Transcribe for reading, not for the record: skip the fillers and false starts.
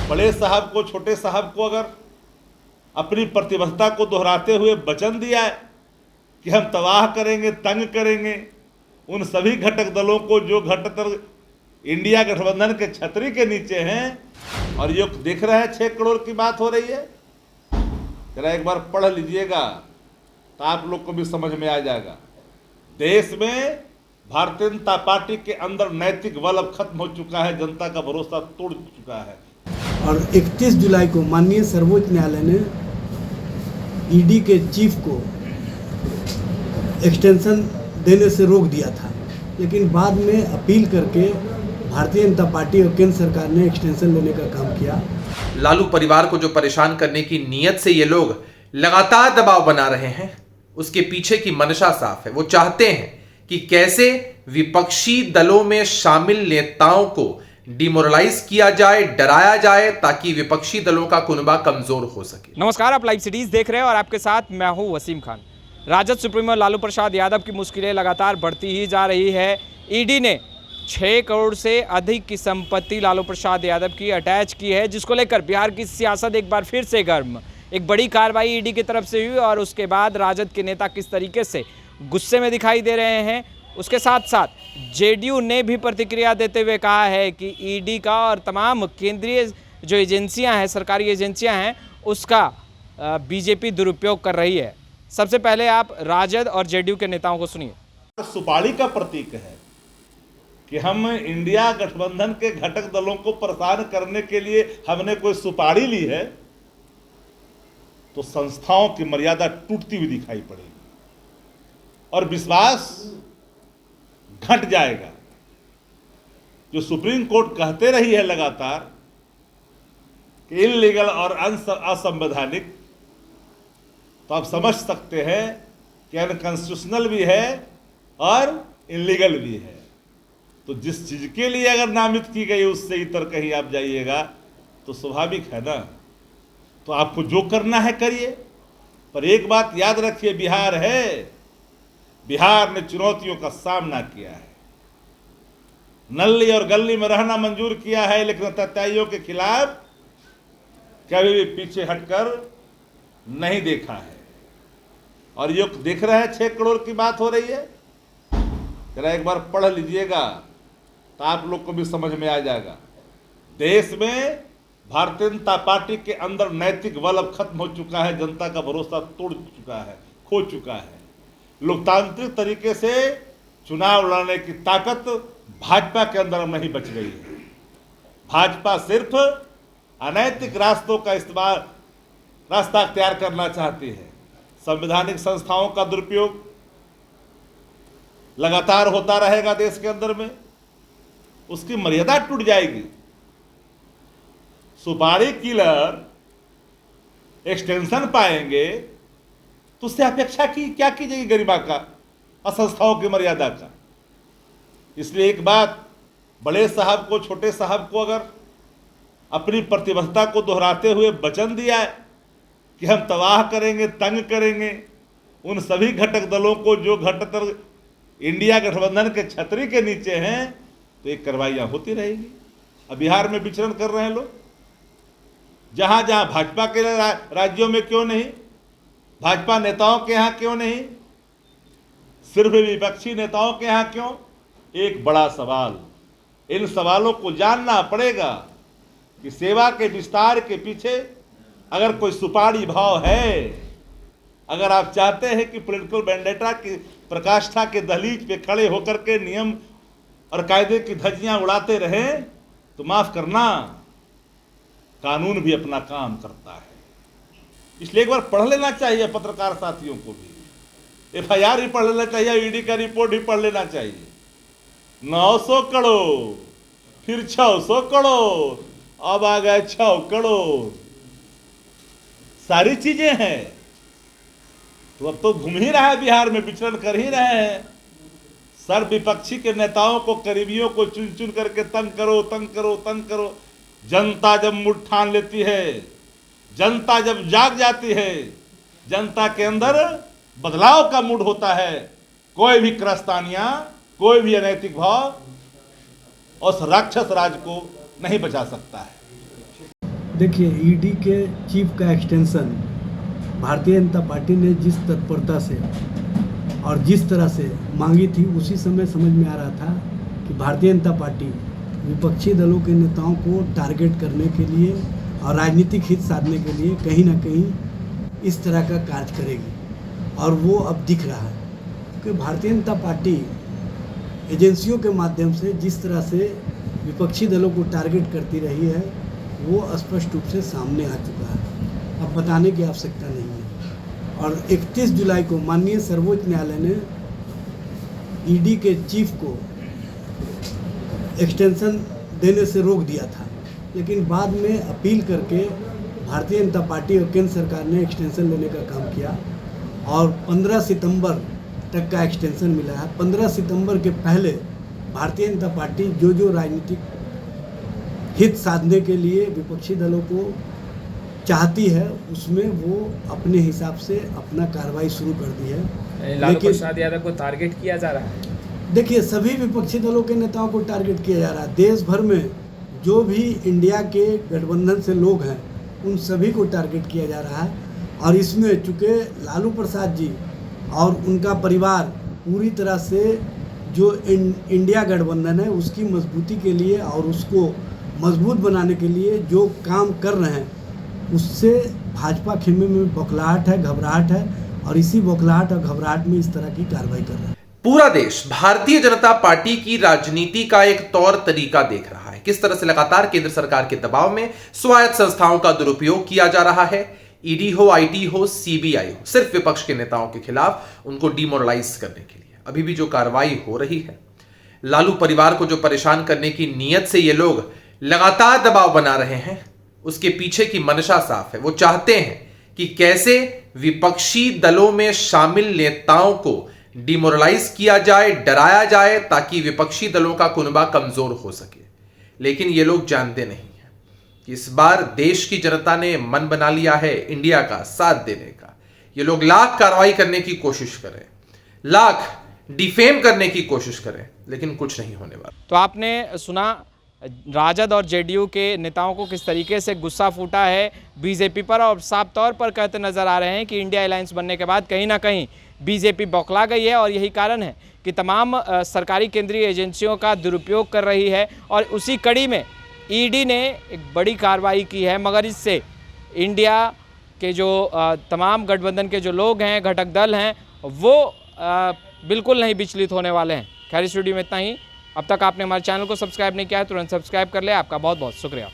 बड़े साहब को, छोटे साहब को अगर अपनी प्रतिबद्धता को दोहराते हुए वचन दिया है कि हम तबाह करेंगे, तंग करेंगे उन सभी घटक दलों को जो घटक इंडिया गठबंधन के छतरी के नीचे हैं, और ये देख रहे हैं 6 करोड़ की बात हो रही है। जरा एक बार पढ़ लीजिएगा तो आप लोग को भी समझ में आ जाएगा। देश में भारतीय जनता पार्टी के अंदर नैतिक बल अब खत्म हो चुका है, जनता का भरोसा तोड़ चुका है। और 31 जुलाई को माननीय सर्वोच्च न्यायालय ने ईडी के चीफ को एक्सटेंशन देने से रोक दिया था, लेकिन बाद में अपील करके भारतीय जनता पार्टी और केंद्र सरकार ने एक्सटेंशन लेने का काम किया। लालू परिवार को जो परेशान करने की नीयत से ये लोग लगातार दबाव बना रहे हैं, उसके पीछे की मंशा साफ है। वो चाहते हैं कि कैसे विपक्षी दलों में शामिल नेताओं को डिमोरलाइज किया जाए, डराया जाए, ताकि विपक्षी दलों का कुनबा कमजोर हो सके। नमस्कार, आप लाइव सिटीज देख रहे हैं और आपके साथ मैं हूं वसीम खान। राजद सुप्रीमो लालू प्रसाद यादव की मुश्किलें लगातार बढ़ती ही जा रही है। ईडी ने 6 करोड़ से अधिक की संपत्ति लालू प्रसाद यादव की अटैच की है, जिसको लेकर बिहार की सियासत एक बार फिर से गर्म। एक बड़ी कार्रवाई ईडी की तरफ से हुई और उसके बाद राजद के नेता किस तरीके से गुस्से में दिखाई दे रहे हैं। उसके साथ साथ जेडीयू ने भी प्रतिक्रिया देते हुए कहा है कि ईडी का और तमाम केंद्रीय जो एजेंसियां हैं, सरकारी एजेंसियां हैं, उसका बीजेपी दुरुपयोग कर रही है। सबसे पहले आप राजद और जेडीयू के नेताओं को सुनिए। सुपारी का प्रतीक है कि हम इंडिया गठबंधन के घटक दलों को परेशान करने के लिए हमने कोई सुपारी ली है तो संस्थाओं की मर्यादा टूटती हुई दिखाई पड़ेगी और विश्वास घट जाएगा। जो सुप्रीम कोर्ट कहते रही है लगातार कि इनलीगल और असंवैधानिक, तो आप समझ सकते हैं कि अनकॉन्स्टिट्यूशनल भी है और इनलीगल भी है। तो जिस चीज के लिए अगर नामित की गई उससे इतर कहीं आप जाइएगा तो स्वाभाविक है ना। तो आपको जो करना है करिए, पर एक बात याद रखिए, बिहार है, बिहार ने चुनौतियों का सामना किया है, नल्ली और गली में रहना मंजूर किया है, लेकिन अत्याचारियों के खिलाफ कभी भी पीछे हटकर नहीं देखा है। और ये देख रहे हैं 6 करोड़ की बात हो रही है। जरा एक बार पढ़ लीजिएगा तो आप लोग को भी समझ में आ जाएगा। देश में भारतीय जनता पार्टी के अंदर नैतिक बल अब खत्म हो चुका है, जनता का भरोसा तोड़ चुका है, खो चुका है। लोकतांत्रिक तरीके से चुनाव लड़ने की ताकत भाजपा के अंदर अब नहीं बच गई है। भाजपा सिर्फ अनैतिक रास्तों का रास्ता अख्तियार करना चाहती है। संवैधानिक संस्थाओं का दुरुपयोग लगातार होता रहेगा देश के अंदर में, उसकी मर्यादा टूट जाएगी। सुपारी किलर एक्सटेंशन पाएंगे तो उससे अपेक्षा की क्या की जाएगी गरिमा का और संस्थाओं की मर्यादा का। इसलिए एक बात, बड़े साहब को, छोटे साहब को अगर अपनी प्रतिबद्धता को दोहराते हुए वचन दिया है कि हम तबाह करेंगे, तंग करेंगे उन सभी घटक दलों को जो घटक इंडिया गठबंधन के छतरी के नीचे हैं, तो एक कार्रवाइयाँ होती रहेगी। अब बिहार में विचरण कर रहे हैं लोग, जहाँ जहाँ भाजपा के राज्यों में क्यों नहीं, भाजपा नेताओं के यहाँ क्यों नहीं, सिर्फ विपक्षी नेताओं के यहाँ क्यों? एक बड़ा सवाल, इन सवालों को जानना पड़ेगा कि सेवा के विस्तार के पीछे अगर कोई सुपारी भाव है, अगर आप चाहते हैं कि पॉलिटिकल वेंडेटा की प्रकाष्ठा के दहलीज पे खड़े होकर के नियम और कायदे की धज्जियां उड़ाते रहें, तो माफ करना, कानून भी अपना काम करता है। इसलिए एक बार पढ़ लेना चाहिए पत्रकार साथियों को भी, FIR भी पढ़ लेना चाहिए, ईडी का रिपोर्ट भी पढ़ लेना चाहिए। 900 करोड़, फिर 600 करोड़, अब आ गए 6 करोड़, सारी चीजें हैं। तो अब तो घूम ही रहा है बिहार में, विचरण कर ही रहे हैं। सर विपक्षी के नेताओं को, करीबियों को चुन चुन करके तंग करो, तंग करो, तंग करो। जनता जब मुठ ठान लेती है, जनता जब जाग जाती है, जनता के अंदर बदलाव का मूड होता है, कोई भी क्रस्तानियां, कोई भी अनैतिक भाव उस राक्षस राज को नहीं बचा सकता है। देखिए, ईडी के चीफ का एक्सटेंशन भारतीय जनता पार्टी ने जिस तत्परता से और जिस तरह से मांगी थी, उसी समय समझ में आ रहा था कि भारतीय जनता पार्टी विपक्षी दलों के नेताओं को टारगेट करने के लिए और राजनीतिक हित साधने के लिए कहीं ना कहीं इस तरह का कार्य करेगी, और वो अब दिख रहा है। क्योंकि भारतीय जनता पार्टी एजेंसियों के माध्यम से जिस तरह से विपक्षी दलों को टारगेट करती रही है, वो स्पष्ट रूप से सामने आ चुका है, अब बताने की आवश्यकता नहीं है। और 31 जुलाई को माननीय सर्वोच्च न्यायालय ने ईडी के चीफ को एक्सटेंशन देने से रोक दिया था, लेकिन बाद में अपील करके भारतीय जनता पार्टी और केंद्र सरकार ने एक्सटेंशन लेने का काम किया और 15 सितंबर तक का एक्सटेंशन मिला है। 15 सितंबर के पहले भारतीय जनता पार्टी जो राजनीतिक हित साधने के लिए विपक्षी दलों को चाहती है, उसमें वो अपने हिसाब से अपना कार्रवाई शुरू कर दी है। लालू प्रसाद यादव को टारगेट किया जा रहा है। देखिए, सभी विपक्षी दलों के नेताओं को टारगेट किया जा रहा है। देश भर में जो भी इंडिया के गठबंधन से लोग हैं, उन सभी को टारगेट किया जा रहा है। और इसमें चूँकि लालू प्रसाद जी और उनका परिवार पूरी तरह से जो इंडिया गठबंधन है उसकी मजबूती के लिए और उसको मजबूत बनाने के लिए जो काम कर रहे हैं, उससे भाजपा खेमे में बौखलाहट है, घबराहट है, और इसी बौखलाहट और घबराहट में इस तरह की कार्रवाई कर रहा है। पूरा देश भारतीय जनता पार्टी की राजनीति का एक तौर तरीका देख रहा है, किस तरह से लगातार केंद्र सरकार के दबाव में स्वायत्त संस्थाओं का दुरुपयोग किया जा रहा है। ईडी हो, आईटी हो, सीबीआई हो, सिर्फ विपक्ष के नेताओं के खिलाफ उनको डिमोरलाइज करने के लिए अभी भी जो कार्रवाई हो रही है, लालू परिवार को जो परेशान करने की नीयत से ये लोग लगातार दबाव बना रहे हैं, उसके पीछे की मंशा साफ है। वो चाहते हैं कि कैसे विपक्षी दलों में शामिल नेताओं को डिमोरलाइज किया जाए, डराया जाए, ताकि विपक्षी दलों का कुनबा कमजोर हो सके। लेकिन ये लोग जानते नहीं हैं कि इस बार देश की जनता ने मन बना लिया है इंडिया का साथ देने का। ये लोग लाख कार्रवाई करने की कोशिश करें, लाख डिफेम करने की कोशिश करें, लेकिन कुछ नहीं होने वाला। तो आपने सुना राजद और जेडीयू के नेताओं को किस तरीके से गुस्सा फूटा है बीजेपी पर, और साफ तौर पर कहते नजर आ रहे हैं कि इंडिया अलायंस बनने के बाद कहीं ना कहीं बीजेपी बौखला गई है, और यही कारण है कि तमाम सरकारी केंद्रीय एजेंसियों का दुरुपयोग कर रही है। और उसी कड़ी में ईडी ने एक बड़ी कार्रवाई की है, मगर इससे इंडिया के जो तमाम गठबंधन के जो लोग हैं, घटक दल हैं, वो बिल्कुल नहीं विचलित होने वाले हैं। खैर, स्टूडियो में इतना ही। अब तक आपने हमारे चैनल को सब्सक्राइब नहीं किया है, तुरंत सब्सक्राइब कर ले। आपका बहुत बहुत शुक्रिया।